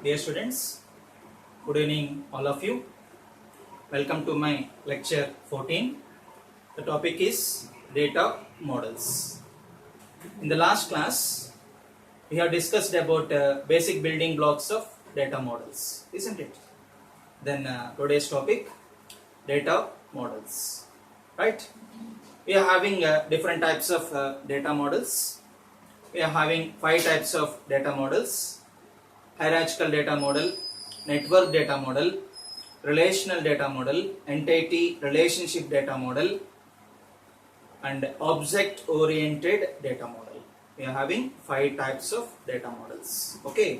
Dear students, good evening all of you. Welcome to my lecture 14. The topic is data models. In the last class, we have discussed about basic building blocks of data models, isn't it? Then today's topic, data models, right? We are having different types of data models. We are having 5 types of data models: hierarchical data model, network data model, relational data model, entity relationship data model, and object oriented data model. We are having 5 types of data models. Okay,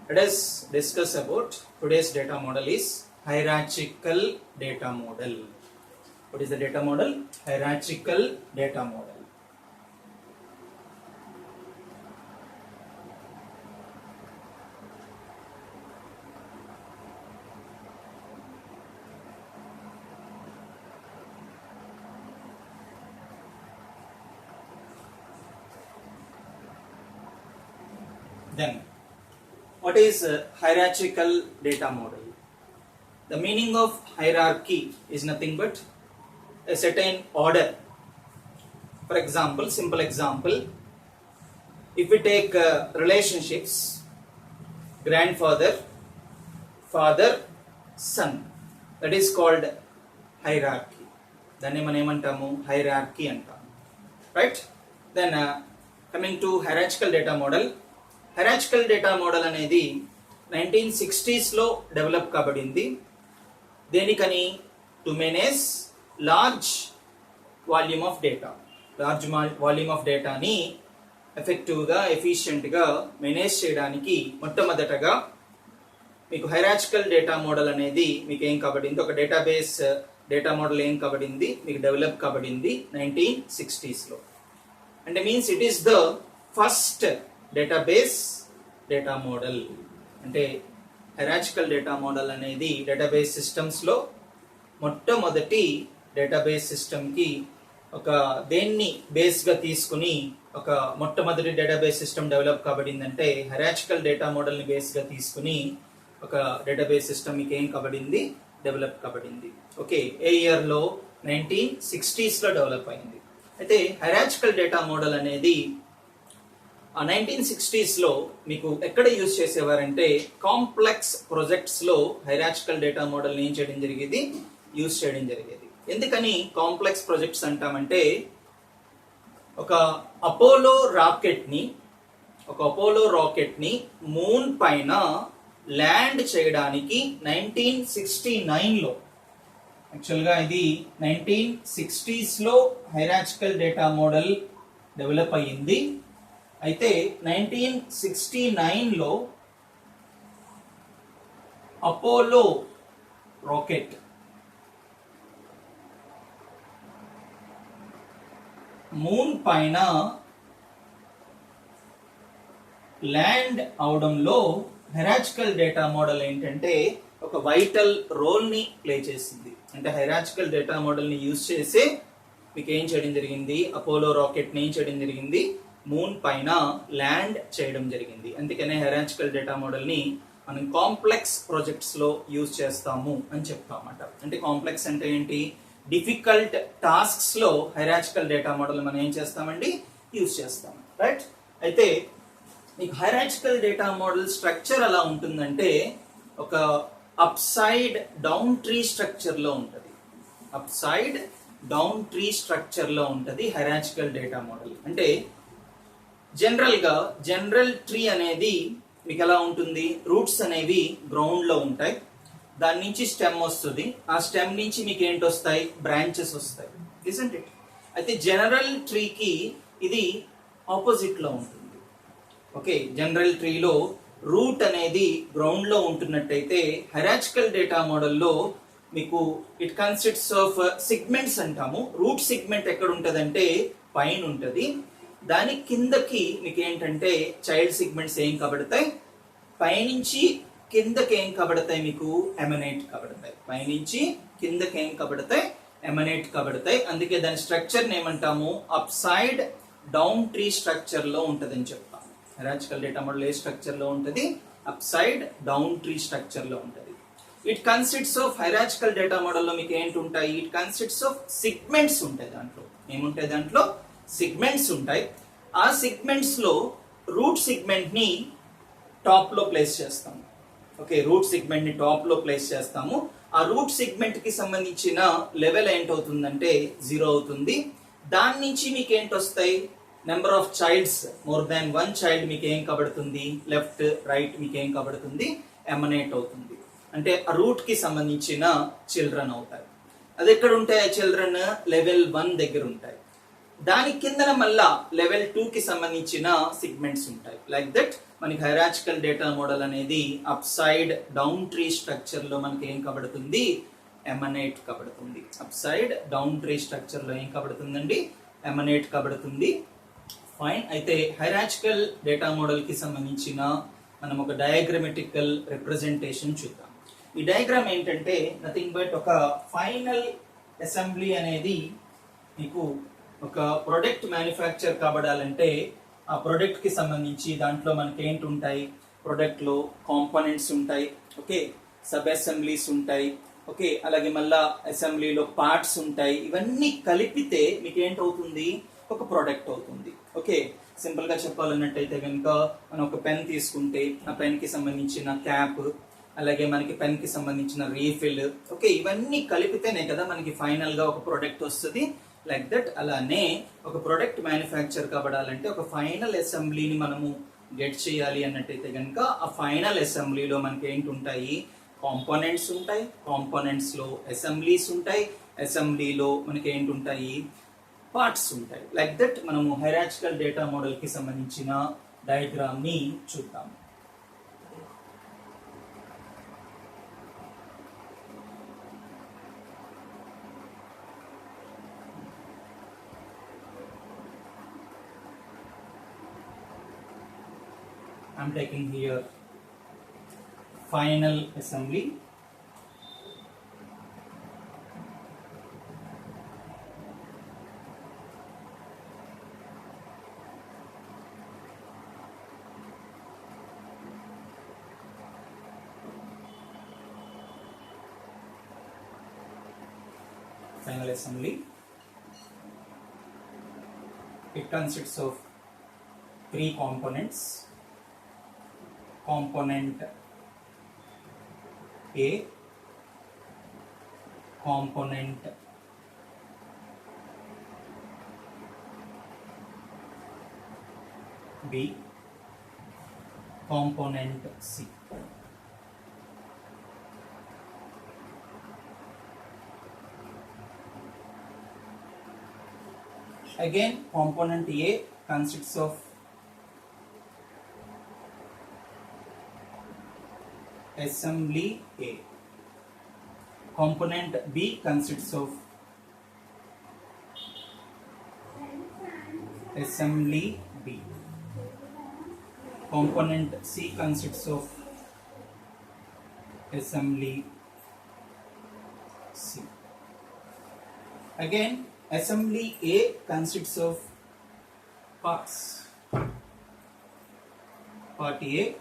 let us discuss about today's data model is hierarchical data model. What is the data model? Hierarchical data model. Then, what is a hierarchical data model? The meaning of hierarchy is nothing but a certain order. For example, simple example, if we take relationships, grandfather, father, son, that is called hierarchy. Danni మనం ఏమంటాము? Hierarchy అంటాము, right? Then coming to hierarchical data model. Hierarchical data model అనేది 1960s లో develop కాబడింది. దేనికని? To manage large volume of data. Large volume of డేటాని ఎఫెక్టివ్గా, ఎఫిషియెంట్గా manage చేయడానికి మొట్టమొదటగా మీకు హెరార్చికల్ డేటా మోడల్ అనేది మీకు ఏం కాబడింది? ఒక డేటాబేస్ డేటా మోడల్ ఏం కాబడింది? మీకు డెవలప్ కాబడింది 1960s లో. అంటే means it is the first database data model. అంటే హెరార్చికల్ డేటా మోడల్ అనేది డేటాబేస్ సిస్టమ్స్ లో మొట్టమొదటి డేటాబేస్ సిస్టమ్ కి ఒక దేన్ని బేస్ గా తీసుకుని ఒక మొట్టమొదటి డేటాబేస్ సిస్టమ్ డెవలప్ కాబడిందంటే హెరార్చికల్ డేటా మోడల్ ని బేస్ గా తీసుకుని ఒక డేటాబేస్ సిస్టమ్ మీకు ఏం కాబడింది? డెవలప్ కాబడింది. ఓకే, ఏ ఇయర్ లో? 1960s లో డెవలప్ అయింది. అయితే హెరార్చికల్ డేటా మోడల్ అనేది 1960s లో మీకు ఎక్కడ యూజ్ చేసేవారంటే కాంప్లెక్స్ ప్రాజెక్ట్స్ లో హైరార్చికల్ డేటా మోడల్ ఏం చేయడం జరిగేది? యూజ్ చేయడం జరిగేది. ఎందుకని కాంప్లెక్స్ ప్రాజెక్ట్స్ అంటామంటే ఒక అపోలో రాకెట్ ని మూన్ పైన ల్యాండ్ చేయడానికి 1969 లో, యాక్చువల్గా ఇది 1960s లో హైరార్చికల్ డేటా మోడల్ డెవలప్ అయ్యింది. అయితే 1969 లో అపోలో రాకెట్ మూన్ పైన ల్యాండ్ అవడంలో హెరార్చికల్ డేటా మోడల్ ఏంటంటే ఒక వైటల్ రోల్ ని ప్లే చేసింది. అంటే హెరార్చికల్ డేటా మోడల్ ని యూజ్ చేసి మీకు ఏం చేయడం జరిగింది? అపోలో రాకెట్ ని ఏం చేయడం జరిగింది? మూన్ పైన ల్యాండ్ చేయడం జరిగింది. అందుకనే హెరార్చికల్ డేటా మోడల్ ని మనం కాంప్లెక్స్ ప్రాజెక్ట్స్ లో యూజ్ చేస్తాము అని చెప్తామట. అంటే కాంప్లెక్స్ అంటే ఏంటి? డిఫికల్ట్ టాస్క్స్ లో హెరార్చికల్ డేటా మోడల్ మనం ఏం చేస్తామండి? యూజ్ చేస్తాం, రైట్? అయితే మీకు హెరార్చికల్ డేటా మోడల్ స్ట్రక్చర్ ఎలా ఉంటుందంటే ఒక up side down tree structure లో ఉంటది. Up side down tree structure లో ఉంటది హెరార్చికల్ డేటా మోడల్. అంటే జనరల్ ట్రీ అనేది మీకు ఎలా ఉంటుంది? రూట్స్ అనేవి గ్రౌండ్ లో ఉంటాయి. దాని నుంచి స్టెమ్ వస్తుంది. ఆ స్టెమ్ నుంచి మీకు ఏంటి వస్తాయి? బ్రాంచెస్ వస్తాయి, ఇజంట్ ఇట్? అయితే జనరల్ ట్రీకి ఇది ఆపోజిట్ లో ఉంటుంది. ఓకే, జనరల్ ట్రీలో రూట్ అనేది గ్రౌండ్ లో ఉంటున్నట్టయితే హెరార్చికల్ డేటా మోడల్లో మీకు ఇట్ కన్సిస్ట్స్ ఆఫ్ సిగ్మెంట్స్ అంటాము. రూట్ సిగ్మెంట్ ఎక్కడ ఉంటదంటే పైన ఉంటది. దాని కిందకి మీకు ఏంటంటే చైల్డ్ సిగ్మెంట్స్ ఏం కబడతాయి? పైనుంచి కిందకి ఏం కబడతాయి? మీకు ఎమనేట్ కబడతాయి. పైనుంచి కిందకి ఏం కబడతాయి? ఎమనేట్ కబడతాయి. అందుకే దాని స్ట్రక్చర్ ఏమంటాము? Up side down tree structure లో ఉంటదని చెప్తాము. హైరార్చికల్ డేటా మోడల్ ఏ స్ట్రక్చర్ లో ఉంటుంది, అప్సైడ్ డౌన్ ట్రీ స్ట్రక్చర్ లో ఉంటుంది. It consists of hierarchical data model లో మీకు ఏంటి ఉంటాయి, ఇట్ కన్సిస్ట్స్ ఆఫ్ సిగ్మెంట్స్ ఉంటాయి. దాంట్లో ఏముంటాయి, దాంట్లో సిగ్మెంట్స్ ఉంటాయి. ఆ సిగ్మెంట్స్ లో రూట్ సిగ్మెంట్ ని టాప్ లో ప్లేస్ చేస్తాము. ఓకే, రూట్ సిగ్మెంట్ ని టాప్ లో ప్లేస్ చేస్తాము. ఆ రూట్ సిగ్మెంట్ కి సంబంధించిన లెవెల్ ఏంటవుతుందంటే 0 అవుతుంది. దాని నుంచి మీకు ఏంటి వస్తాయి, number of childs more than 1 child మీకు ఏం కబడుతుంది, లెఫ్ట్ రైట్ మీకు ఏం కబడుతుంది, ఎమనేట్ అవుతుంది. అంటే ఆ రూట్ కి సంబంధించిన చిల్డ్రన్ అవుతాయి. అది ఎక్కడ ఉంటాయి, చిల్డ్రన్ లెవెల్ 1 దగ్గర ఉంటాయి. దాని కిందన మళ్ళా లెవెల్ 2 కి సంబంధించిన సిగ్మెంట్స్ ఉంటాయి. లైక్ దట్ మనకి హైరార్చికల్ డేటా మోడల్ అనేది upside down tree structure లో మనకి ఏం కబడుతుంది, ఎమనేట్ కబడుతుంది. Upside down tree structure లో ఏం కబడుతుందండి, ఎమనేట్ కబడుతుంది. ఫైన్. అయితే హైరార్చికల్ డేటా మోడల్ కి సంబంధించిన మనం ఒక డయాగ్రమెటికల్ రిప్రజెంటేషన్ చూద్దాం. ఈ డయాగ్రామ్ ఏంటంటే నథింగ్ బట్ ఒక ఫైనల్ అసెంబ్లీ అనేది మీకు ఒక ప్రొడక్ట్ మ్యానుఫ్యాక్చర్ కాబడాలంటే ఆ ప్రొడక్ట్ కి సంబంధించి దాంట్లో మనకి ఏంటి ఉంటాయి, ప్రొడక్ట్ లో కాంపోనెంట్స్ ఉంటాయి. ఓకే, సబ్ అసెంబ్లీస్ ఉంటాయి. ఓకే, అలాగే మళ్ళా అసెంబ్లీలో పార్ట్స్ ఉంటాయి. ఇవన్నీ కలిపితే మీకు ఏంటవుతుంది, ఒక ప్రొడక్ట్ అవుతుంది. ఓకే, సింపుల్ గా చెప్పాలన్నట్టయితే కనుక మనం ఒక పెన్ తీసుకుంటే ఆ పెన్ కి సంబంధించిన క్యాప్, అలాగే మనకి పెన్ కి సంబంధించిన రీఫిల్, ఓకే, ఇవన్నీ కలిపితేనే కదా మనకి ఫైనల్ గా ఒక ప్రొడక్ట్ వస్తుంది. లైక్ దట్ అలానే ఒక ప్రొడక్ట్ మ్యానుఫ్యాక్చర్ కాబడాలంటే ఒక ఫైనల్ అసెంబ్లీని మనము గెట్ చేయాలి అన్నట్టయితే కనుక ఆ ఫైనల్ అసెంబ్లీలో మనకి ఏంటి ఉంటాయి, కాంపోనెంట్స్ ఉంటాయి. కాంపోనెంట్స్ లో అసెంబ్లీస్ ఉంటాయి. అసెంబ్లీలో మనకి ఏంటి ఉంటాయి, పార్ట్స్ ఉంటాయి. లైక్ దట్ మనము హైరార్చికల్ డేటా మోడల్ కి సంబంధించిన డయాగ్రామ్ ని చూద్దాం. I'm taking here final assembly. Final assembly. It consists of 3 components. Component A, component B, component C. Again, component A consists of assembly A. Component B consists of assembly B. Component C consists of assembly C. Again, assembly A consists of parts. Part A,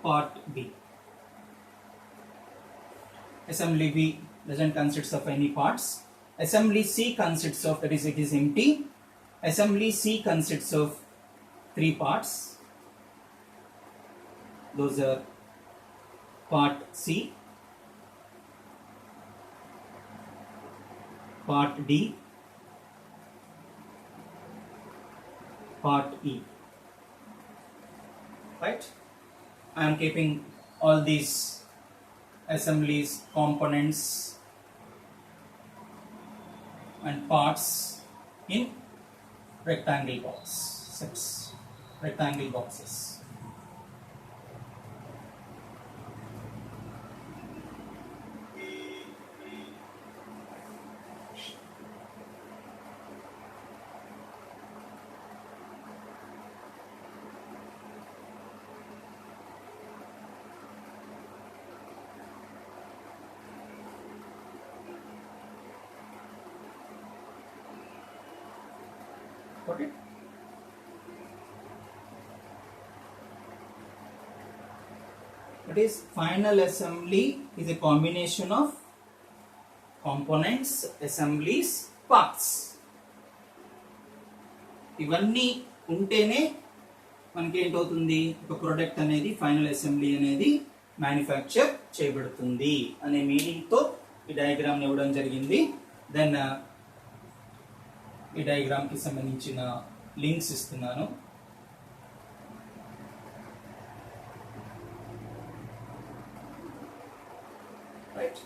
part B. Assembly B doesn't consist of any parts. Assembly C consists of, that is, it is empty. Assembly C consists of 3 parts. Those are part C, part D, part E. Right? I am keeping all these assemblies, components and parts in rectangle box, 6 rectangle boxes. Got it? What is final assembly? Is a combination of components, assemblies, parts. ఇవన్నీ ఉంటేనే మనకి ఏంటవుతుంది, ఒక product అనేది final assembly అనేది manufacture చేయబడుతుంది అనే మీనింగ్తో ఈ diagram ఇవ్వడం జరిగింది. దెన్ ఈ డయాగ్రామ్కి సంబంధించిన లింక్స్ ఇస్తున్నాను. Right.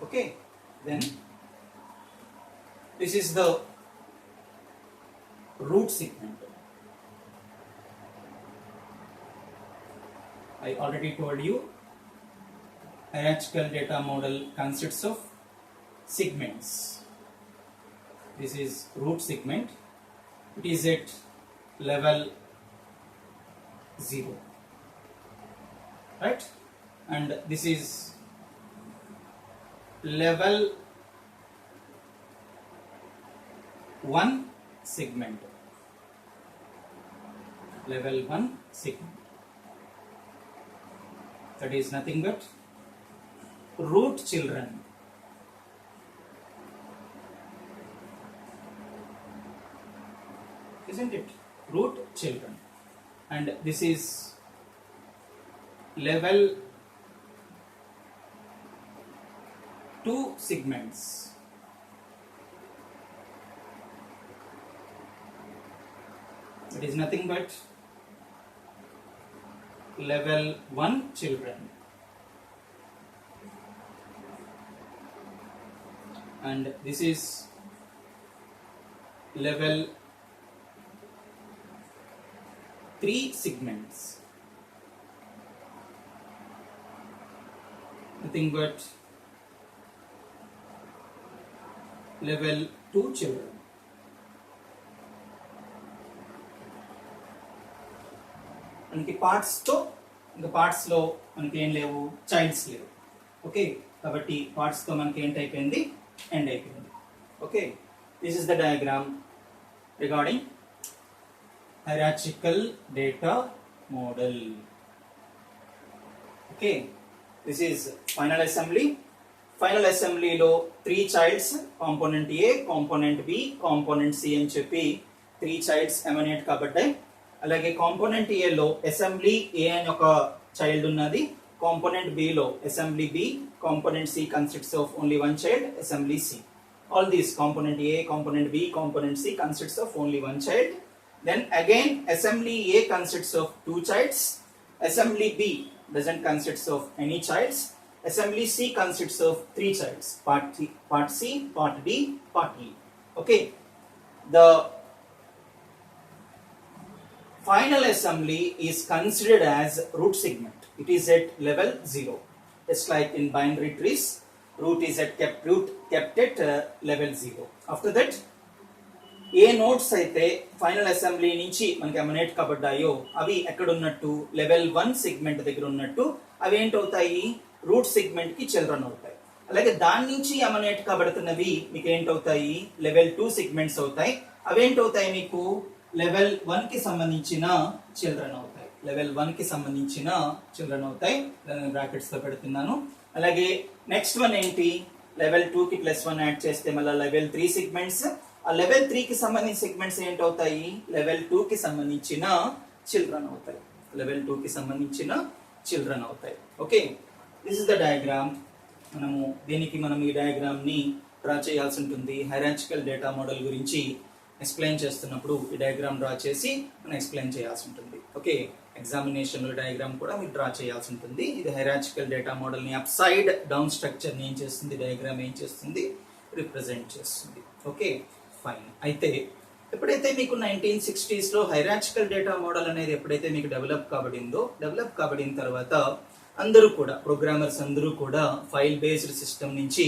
Okay, then this is the root segment. I already told you hierarchical data model consists of segments. This is root segment. It is at level 0, right? And this is level 1 segment. Level 1 segment. That is nothing but root children. Isn't it? Root children. And this is level 2 segments. It is nothing but level 1 children. And this is level 3 segments. Nothing but level 2 children. మనకి పార్ట్స్తో ఇంకా పార్ట్స్లో మనకి ఏం లేవు, child's లేవు. Okay, కాబట్టి పార్ట్స్తో మనకి ఏంటైపోయింది, end అయిపోయింది. Okay, this is the diagram regarding hierarchical data model. Okay, this is final assembly. Final assembly లో 3 childs, component A, component B, component C అని చెప్పి 3 childs emanate కాబట్టాయి. అలాగే కాంపోనెంట్ A లో అసెంబ్లీ A అని ఒక చైల్డ్ ఉన్నది, component B లో assembly B, component C consists of only one child, assembly C. All these component A, component B, component C consists of only one child. Then again assembly A consists of 2 childs, assembly B doesn't consist of any childs, assembly C consists of 3 childs, part C, part D, part E. Okay, the final assembly is considered as root segment. It is at level 0. It's like in binary trees, root kept at level 0. After that, A notes అయితే final assembly నుంచి మనకి emanate కాబడ్డాయో అవి ఎక్కడ ఉన్నట్టు, level 1 segment దగ్గర ఉన్నట్టు అవి ఏంటవుతాయి, route segment కి చిల్డ్రన్ అవుతాయి. అలాగే దాని నుంచి ఎమనేట్ కాబడుతున్నవి మీకు ఏంటవుతాయి, లెవెల్ 2 సెగ్మెంట్స్ అవుతాయి. అవేంటవుతాయి మీకు లెవెల్ 1 కి సంబంధించిన చిల్డ్రన్ అవుతాయి. లెవెల్ 1 కి సంబంధించిన చిల్డ్రన్ అవుతాయి. బ్రాకెట్స్ తో పెడుతున్నాను. అలాగే నెక్స్ట్ వన్ ఏంటి, లెవెల్ 2 కి +1 యాడ్ చేస్తే మళ్ళీ లెవెల్ 3 సెగ్మెంట్స్. ఆ లెవెల్ 3 కి సంబంధించిన సెగ్మెంట్స్ ఏంటవుతాయి, లెవెల్ 2 కి సంబంధించిన చిల్డ్రన్ అవుతాయి. లెవెల్ 2 కి సంబంధించిన చిల్డ్రన్ అవుతాయి. Okay, this is the diagram. మనం ఈ డయాగ్రామ్ ని డ్రా చేయాల్సి ఉంటుంది. హైరార్చికల్ డేటా మోడల్ గురించి ఎక్స్ప్లెయిన్ చేస్తున్నప్పుడు ఈ డయాగ్రామ్ డ్రా చేసి మనం ఎక్స్ప్లెయిన్ చేయాల్సి ఉంటుంది. ఓకే, ఎగ్జామినేషన్ డయాగ్రామ్ కూడా మీరు డ్రా చేయాల్సి ఉంటుంది. ఇది హైరార్చికల్ డేటా మోడల్ ని అప్ సైడ్ డౌన్ స్ట్రక్చర్ ని ఏం చేస్తుంది, డయాగ్రామ్ ఏం చేస్తుంది, రిప్రజెంట్ చేస్తుంది. Okay, fine. అయితే ఎప్పుడైతే మీకు 1960s లో హైరార్చికల్ డేటా మోడల్ అనేది ఎప్పుడైతే మీకు డెవలప్ కాబడిందో, డెవలప్ కాబడిన తర్వాత అందరూ కూడా ప్రోగ్రామర్స్ అందరూ కూడా ఫైల్ బేస్డ్ సిస్టమ్ నుంచి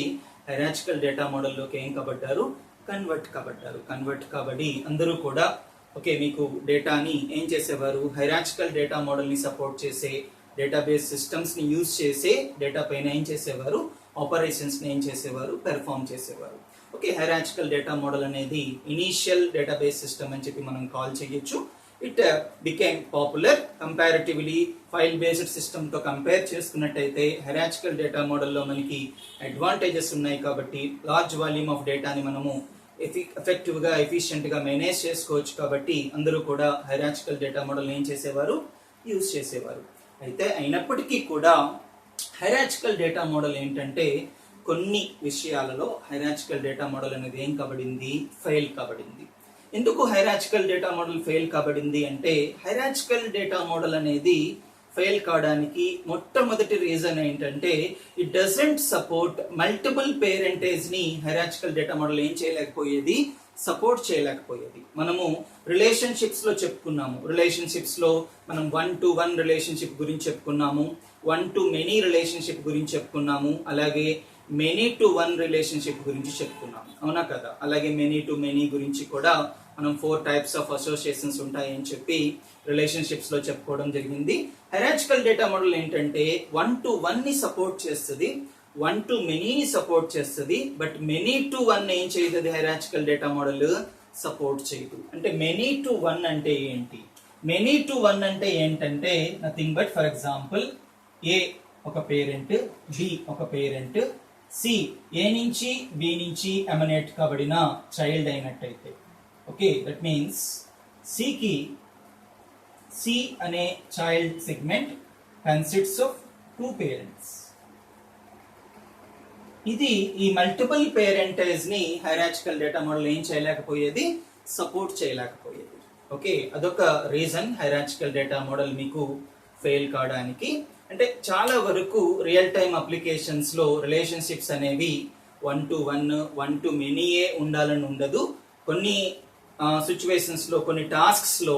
హైరార్చికల్ డేటా మోడల్లోకి ఏం కాబడ్డారు, కన్వర్ట్ కాబడి అందరూ కూడా ఓకే మీకు డేటాని ఏం చేసేవారు, హైరార్చికల్ డేటా మోడల్ని సపోర్ట్ చేసే డేటాబేస్ సిస్టమ్స్ని యూజ్ చేసే డేటా పైన ఏం చేసేవారు, ఆపరేషన్స్ని ఏం చేసేవారు, పెర్ఫామ్ చేసేవారు. ఓకే హైరార్చికల్ డేటా మోడల్ అనేది ఇనీషియల్ డేటాబేస్ సిస్టమ్ అని చెప్పి మనం కాల్ చేయొచ్చు. It became popular comparatively file based system తో కంపేర్ చేసుకున్నట్టయితే హైరార్చికల్ డేటా మోడల్లో మనకి అడ్వాంటేజెస్ ఉన్నాయి కాబట్టి లార్జ్ వాల్యూమ్ ఆఫ్ డేటాని మనము ఎఫెక్టివ్ గా ఎఫిషియెంట్ గా మేనేజ్ చేసుకోవచ్చు కాబట్టి అందరూ కూడా హైరార్చికల్ డేటా మోడల్ ఏం చేసేవారు, యూజ్ చేసేవారు. అయితే అయినప్పటికీ కూడా హైరార్చికల్ డేటా మోడల్ ఏంటంటే కొన్ని విషయాలలో హైరార్చికల్ డేటా మోడల్ అనేది ఏం కాబడింది, ఫెయిల్ కాబడింది. ఎందుకు హైరార్చికల్ డేటా మోడల్ ఫెయిల్ కాబడింది అంటే హైరార్చికల్ డేటా మోడల్ అనేది ఫెయిల్ కావడానికి మొట్టమొదటి రీజన్ ఏంటంటే it doesn't support multiple parentage ని హైరార్చికల్ డేటా మోడల్ ఏం చేయలేకపోయేది, సపోర్ట్ చేయలేకపోయేది. మనము రిలేషన్షిప్స్ లో చెప్పుకున్నాము, రిలేషన్షిప్స్ లో మనం 1-to-1 రిలేషన్షిప్ గురించి చెప్పుకున్నాము, 1-to-many రిలేషన్షిప్ గురించి చెప్పుకున్నాము, అలాగే many-to-1 రిలేషన్షిప్ గురించి చెప్పుకున్నాము, అవునా కదా. అలాగే many-to-many గురించి కూడా మనం 4 టైప్స్ ఆఫ్ అసోసియేషన్స్ ఉంటాయని చెప్పి రిలేషన్షిప్స్ లో చెప్పుకోవడం జరిగింది. హైరార్చికల్ డేటా మోడల్ ఏంటంటే 1-to-1 ని సపోర్ట్ చేస్తుంది, 1-to-many ని సపోర్ట్ చేస్తుంది, బట్ many-to-1 ఏం చేయదు హైరార్చికల్ డేటా మోడల్, సపోర్ట్ చేయదు. అంటే many-to-1 అంటే ఏంటి, many-to-1 అంటే ఏంటంటే నథింగ్ బట్ ఫర్ ఎగ్జాంపుల్ ఏ ఒక పేరెంట్, బి ఒక పేరెంట్, సి ఏ నుంచి బి నుంచి ఎమనేట్ కాబడిన చైల్డ్ అయినట్టయితే ఓకే దట్ మీన్స్ సి అనే child segment consists of 2 parents. ఇది ఈ మల్టిపుల్ పేరెంటేజ్ ని హైరార్చికల్ డేటా మోడల్ ఏం చేయలేకపోయేది, సపోర్ట్ చేయలేకపోయేది. ఓకే అదొక రీజన్ హైరార్చికల్ డేటా మోడల్ మీకు ఫెయిల్ కావడానికి. అంటే చాలా వరకు రియల్ టైమ్ అప్లికేషన్స్ లో రిలేషన్షిప్స్ అనేవి 1-to-1 1-to-many ఉండాలని ఉండదు. కొన్ని సిచ్యువేషన్స్ లో కొన్ని టాస్క్స్ లో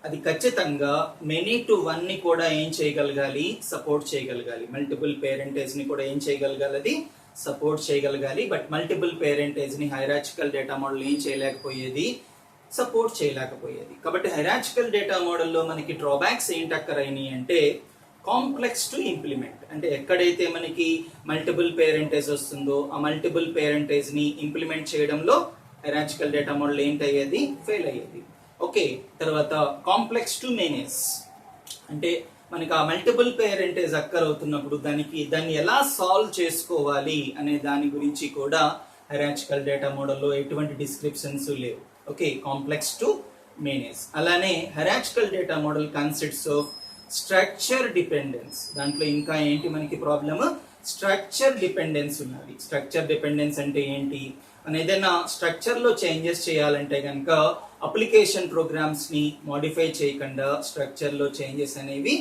అది ఖచ్చితంగా many-to-1 ని కూడా ఏం చేయగలగాలి, సపోర్ట్ చేయగలగాలి. మల్టిపుల్ పేరెంటేజ్ ని కూడా ఏం చేయగలగాలి, అది సపోర్ట్ చేయగలగాలి. బట్ మల్టిపుల్ పేరెంటేజ్ ని హైరార్చికల్ డేటా మోడల్ ఏం చేయలేకపోయేది, సపోర్ట్ చేయలేకపోయేది. కాబట్టి హైరార్చికల్ డేటా మోడల్లో మనకి డ్రాబ్యాక్స్ ఏంటి అక్కరైనాయి అంటే కాంప్లెక్స్ టు ఇంప్లిమెంట్. అంటే ఎక్కడైతే మనకి మల్టిపుల్ పేరెంటేజ్ వస్తుందో ఆ మల్టిపుల్ పేరెంటేజ్ ని ఇంప్లిమెంట్ చేయడంలో హైరార్చికల్ డేటా మోడల్ ఏంటయ్యేది, ఫెయిల్ అయ్యేది. ఓకే తర్వాత కాంప్లెక్స్ టు మేనేజ్ అంటే మనకి ఆ మల్టిపుల్ పేరెంటేజ్ అక్కరవుతున్నప్పుడు దాన్ని ఎలా సాల్వ్ చేసుకోవాలి అనే దాని గురించి కూడా హైరార్చికల్ డేటా మోడల్లో ఎటువంటి డిస్క్రిప్షన్స్ లేవు. Okay complex to manage. అలానే hierarchical data model consists of structure dependence. దాంట్లో ఇంకా ఏంటి మనకి ప్రాబ్లమ్, స్ట్రక్చర్ డిపెండెన్స్ ఉన్నది. స్ట్రక్చర్ డిపెండెన్స్ అంటే ఏంటి, మన ఏదైనా స్ట్రక్చర్ లో చేంజెస్ చేయాలంటే కనుక అప్లికేషన్ ప్రోగ్రామ్స్ ని మోడిఫై చేయకుండా స్ట్రక్చర్ లో చేంజెస్ అనేవి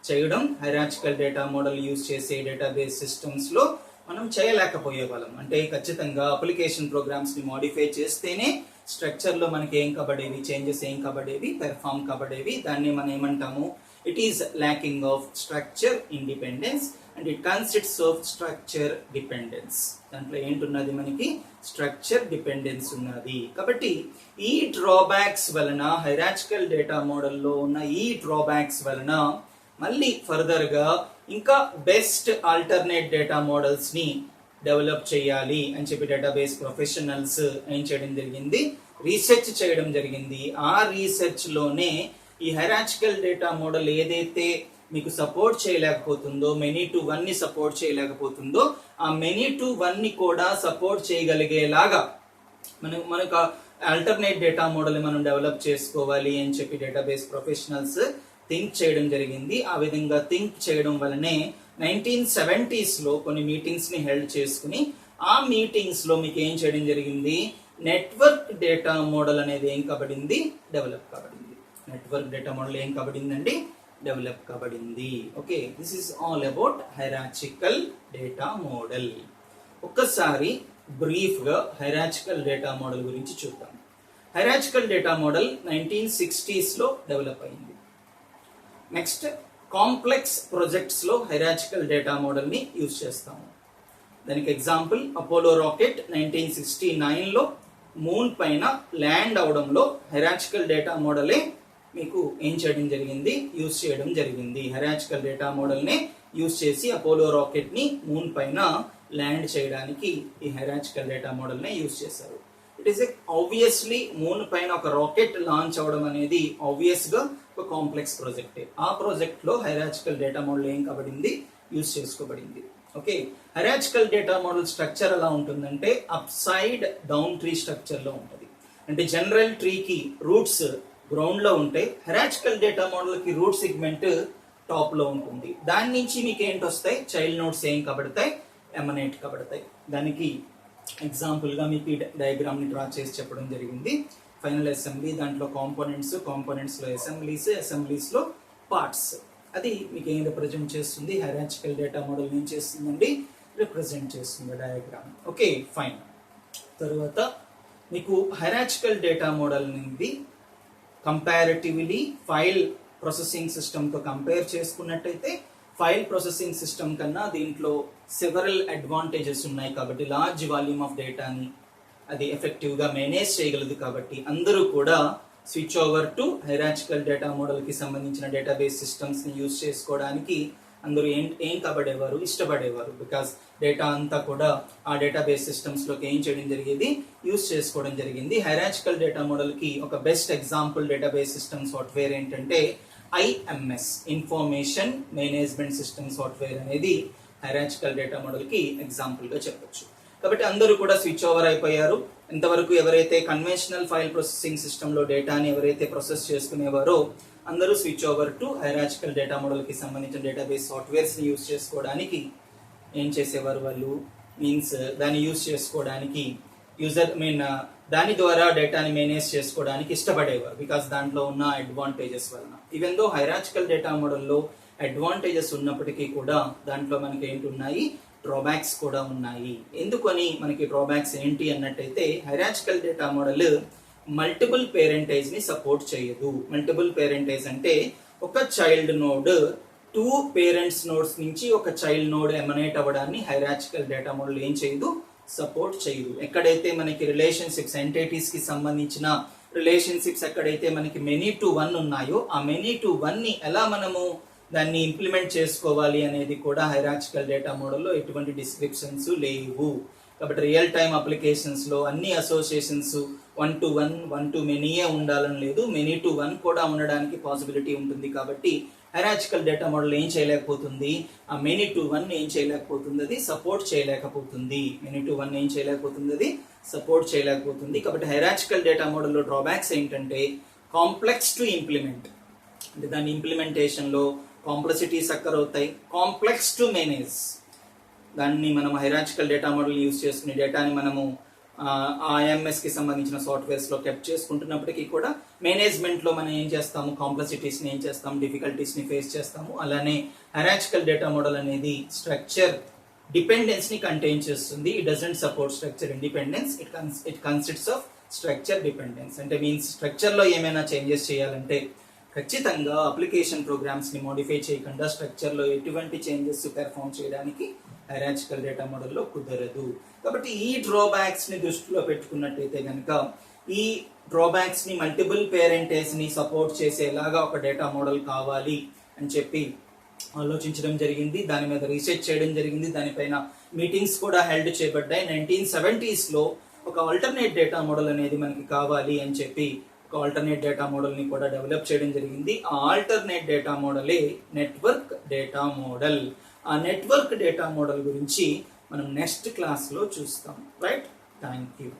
చేయడం హైరార్చికల్ డేటా మోడల్ యూజ్ చేసే డేటాబేస్ సిస్టమ్స్ లో మనం చేయలేకపోయే వాళ్ళం. అంటే ఖచ్చితంగా అప్లికేషన్ ప్రోగ్రామ్స్ ని మోడిఫై చేస్తేనే స్ట్రక్చర్ లో మనకి ఏం కాబడేవి, చేంజెస్ ఏం కాబడేవి, పెర్ఫామ్ కాబడేవి. దాన్ని మనం ఏమంటాము, it is lacking of structure independence and it consists of structure dependence. దాంట్లో ఏంటున్నది మనకి స్ట్రక్చర్ డిపెండెన్స్ ఉన్నది. కాబట్టి ఈ డ్రాబ్యాక్స్ వలన హైరార్చికల్ డేటా మోడల్లో ఉన్న ఈ డ్రాబ్యాక్స్ వలన మళ్ళీ ఫర్దర్ గా ఇంకా బెస్ట్ ఆల్టర్నేట్ డేటా మోడల్స్ ని డెవలప్ చేయాలి అని చెప్పి డేటాబేస్ ప్రొఫెషనల్స్ ఏం చేయడం జరిగింది, రీసెర్చ్ చేయడం జరిగింది. ఆ రీసెర్చ్ లోనే ఈ హైరార్చికల్ డేటా మోడల్ ఏదైతే మీకు సపోర్ట్ చేయలేకపోతుందో, many-to-1 ని సపోర్ట్ చేయలేకపోతుందో, ఆ many-to-1 ని కూడా సపోర్ట్ చేయగలిగేలాగా మనకు ఆల్టర్నేట్ డేటా మోడల్ మనం డెవలప్ చేసుకోవాలి అని చెప్పి డేటాబేస్ ప్రొఫెషనల్స్ థింక్ చేయడం జరిగింది. ఆ విధంగా థింక్ చేయడం వల్లనే 1970s లో కొన్ని మీటింగ్స్ ని హెల్డ్ చేసుకుని ఆ మీటింగ్స్ లో మీకు ఏం చేయడం జరిగింది, నెట్వర్క్ డేటా మోడల్ అనేది ఏం కాబడింది, డెవలప్ కాబడింది. నెట్వర్క్ డేటా మోడల్ ఏం కాబడిందండి, డెవలప్ కాబడింది. Okay this is all about hierarchical data model. ఒక్కసారి బ్రీఫ్ గా హైరార్చికల్ డేటా మోడల్ గురించి చూద్దాం. హైరార్చికల్ డేటా మోడల్ 1960s లో డెవలప్ అయింది. నెక్స్ట్ కాంప్లెక్స్ ప్రాజెక్ట్స్ లో హైరార్చికల్ డేటా మోడల్ ని యూజ్ చేస్తాము. దానికి ఎగ్జాంపుల్ అపోలో రాకెట్ 1969 లో మూన్ పైన ల్యాండ్ అవడంలో హైరార్చికల్ డేటా మోడలే మీకు ఏం చేయడం జరిగింది, యూజ్ చేయడం జరిగింది. హైరార్చికల్ డేటా మోడల్ నే యూజ్ చేసి అపోలో రాకెట్ ని మూన్ పైన ల్యాండ్ చేయడానికి ఈ హైరార్చికల్ డేటా మోడల్ నే యూజ్ చేశారు. ఇట్ ఈస్ ఆబ్వియస్లీ మూన్ పైన ఒక రాకెట్ లాంచ్ అవడం అనేది ఆబ్వియస్ గా ఒక కాంప్లెక్స్ ప్రాజెక్టే. ఆ ప్రాజెక్ట్ లో హైరార్చికల్ డేటా మోడల్ ఏం కాబడింది, యూజ్ చేసుకోబడింది. Okay, hierarchical data model structure ఎలా ఉంటుందంటే upside down tree structure లో ఉంటుంది. అంటే జనరల్ ట్రీకి రూట్స్ గ్రౌండ్ లో ఉంటే హైరార్చికల్ డేటా మోడల్ కి రూట్ సెగ్మెంట్ టాప్ లో ఉంటుంది. దాని నుంచి మీకు ఏంటి వస్తాయి, చైల్డ్ నోడ్స్ ఏం కబడతాయి, ఎమనేట్ కబడతాయి. దానికి ఎగ్జాంపుల్ గా మీకు ఈ డయాగ్రామ్ ని డ్రా చేసి చెప్పడం జరిగింది. ఫైనల్ అసెంబ్లీ, దాంట్లో కాంపోనెంట్స్ లో అసెంబ్లీస్ లో పార్ట్స్. అది మీకు ఏం రిప్రజెంట్ చేస్తుంది, హైరార్చికల్ డేటా మోడల్ ఏం చేస్తుందండి, రిప్రజెంట్ చేస్తుంది డయాగ్రామ్. Okay fine. తర్వాత మీకు హైరార్చికల్ డేటా మోడల్ అనేది కంపారిటివ్లీ ఫైల్ ప్రాసెసింగ్ సిస్టమ్ తో కంపేర్ చేసుకున్నట్టయితే ఫైల్ ప్రాసెసింగ్ సిస్టమ్ కన్నా దీంట్లో సెవరల్ అడ్వాంటేజెస్ ఉన్నాయి. కాబట్టి లార్జ్ వాల్యూమ్ ఆఫ్ డేటాని అది ఎఫెక్టివ్ గా మేనేజ్ చేయగలదు. కాబట్టి అందరూ కూడా switch over to hierarchical data model కి సంబంధించిన డేటాబేస్ సిస్టమ్స్ ని యూజ్ చేసుకోవడానికి అందరూ ఏం కాబడేవారు, ఇష్టపడేవారు. బికాస్ డేటా అంతా కూడా ఆ డేటాబేస్ సిస్టమ్స్ లోకి ఏం చేయడం జరిగేది, యూజ్ చేసుకోవడం జరిగింది. హైరార్చికల్ డేటా మోడల్ కి ఒక best example database system software ఏంటంటే IMS, information management system software అనేది హైరార్చికల్ డేటా మోడల్ కి ఎగ్జాంపుల్ గా చెప్పొచ్చు. కాబట్టి అందరూ కూడా స్విచ్ ఓవర్ అయిపోయారు. ఇంతవరకు ఎవరైతే కన్వెన్షనల్ ఫైల్ ప్రాసెసింగ్ సిస్టమ్ లో డేటాని ఎవరైతే ప్రాసెస్ చేసుకునేవారో అందరూ switch over to hierarchical data model కి సంబంధించిన డేటాబేస్ సాఫ్ట్వేర్స్ ని యూజ్ చేసుకోవడానికి ఏం చేసేవారు వాళ్ళు, మీన్స్ దాన్ని యూజ్ చేసుకోవడానికి దాని ద్వారా డేటాని మేనేజ్ చేసుకోవడానికి ఇష్టపడేవారు. బికాస్ దాంట్లో ఉన్న అడ్వాంటేజెస్ వలన. ఈవెన్ దో హైరార్చికల్ డేటా మోడల్లో అడ్వాంటేజెస్ ఉన్నప్పటికీ కూడా దాంట్లో మనకి ఏంటి ఉన్నాయి, డ్రాబ్యాక్స్ కూడా ఉన్నాయి. ఎందుకని మనకి డ్రాబ్యాక్స్ ఏంటి అన్నట్టయితే hierarchical data model multiple parentage ని సపోర్ట్ చేయదు. మల్టిపుల్ పేరెంటేజ్ అంటే ఒక చైల్డ్ నోడ్ 2 పేరెంట్స్ నోడ్స్ నుంచి ఒక చైల్డ్ నోడ్ ఎమనేట్ అవ్వడాన్ని హైరార్చికల్ డేటా మోడల్ ఏం చేయదు, సపోర్ట్ చేయదు. ఎక్కడైతే మనకి రిలేషన్షిప్స్, ఎంటిటీస్ కి సంబంధించిన రిలేషన్షిప్స్ ఎక్కడైతే మనకి మెనీ టు వన్ ఉన్నాయో ఆ మెనీ టు వన్ ని ఎలా మనము దాన్ని ఇంప్లిమెంట్ చేసుకోవాలి అనేది కూడా హైరార్చికల్ డేటా మోడల్లో ఎటువంటి డిస్క్రిప్షన్స్ లేవు. కాబట్టి రియల్ టైమ్ అప్లికేషన్స్ లో అన్ని అసోసియేషన్స్ 1 to 1, 1 to మెనీయే ఉండాలని లేదు, మెనీ టు 1 కూడా ఉండడానికి పాసిబిలిటీ ఉంటుంది. కాబట్టి హైరార్చికల్ డేటా మోడల్ ఏం చేయలేకపోతుంది, ఆ మెనీ టు 1 ఏం చేయలేకపోతుంది, అది సపోర్ట్ చేయలేకపోతుంది. మెనీ టు 1 ఏం చేయలేకపోతుంది, అది సపోర్ట్ చేయలేకపోతుంది. కాబట్టి హైరార్చికల్ డేటా మోడల్లో డ్రాబ్యాక్స్ ఏంటంటే కాంప్లెక్స్ టు ఇంప్లిమెంట్, అంటే దాని ఇంప్లిమెంటేషన్ లో కాంప్లెక్సిటీస్ అక్కర్ అవుతాయి. కాంప్లెక్స్ టు మేనేజ్, దాన్ని మనం హైరార్చికల్ డేటా మోడల్ యూజ్ చేసుకునే డేటాని మనము IMS కి సంబంధించిన సాఫ్ట్వేర్స్ లో కెప్ట్ చేసుకుంటున్నప్పటికీ కూడా మేనేజ్మెంట్ లో మనం ఏం చేస్తాము, కాంప్లెక్సిటీస్ ని ఏం చేస్తాము, డిఫికల్టీస్ ని ఫేస్ చేస్తాము. అలానే హైరార్చికల్ డేటా మోడల్ అనేది స్ట్రక్చర్ డిపెండెన్స్ ని కంటైన్ చేస్తుంది. It doesn't support structure independence, it consists of structure dependence. అంటే మీన్స్ స్ట్రక్చర్ లో ఏమైనా చేంజెస్ చేయాలంటే ఖచ్చితంగా అప్లికేషన్ ప్రోగ్రామ్స్ ని మోడిఫై చేయకుండా స్ట్రక్చర్ లో ఎటువంటి చేంజెస్ పెర్ఫార్మ్ చేయడానికి హైరార్చికల్ డేటా మోడల్లో కుదరదు. కాబట్టి ఈ డ్రాబ్యాక్స్ ని దృష్టిలో పెట్టుకున్నట్టయితే కనుక ఈ డ్రాబ్యాక్స్ ని మల్టిపుల్ పేరెంటేజ్ ని సపోర్ట్ చేసేలాగా ఒక డేటా మోడల్ కావాలి అని చెప్పి ఆలోచించడం జరిగింది. దాని మీద రీసెర్చ్ చేయడం జరిగింది. దానిపైన మీటింగ్స్ కూడా హెల్డ్ చేయబడ్డాయి. 1970s లో ఒక ఆల్టర్నేట్ డేటా మోడల్ అనేది మనకి కావాలి అని చెప్పి ఒక ఆల్టర్నేట్ డేటా మోడల్ ని కూడా డెవలప్ చేయడం జరిగింది. ఆ ఆల్టర్నేట్ డేటా మోడలే నెట్వర్క్ డేటా మోడల్. ఆ నెట్వర్క్ డేటా మోడల్ గురించి మనం నెక్స్ట్ క్లాస్ లో చూస్తాం. Right, thank you.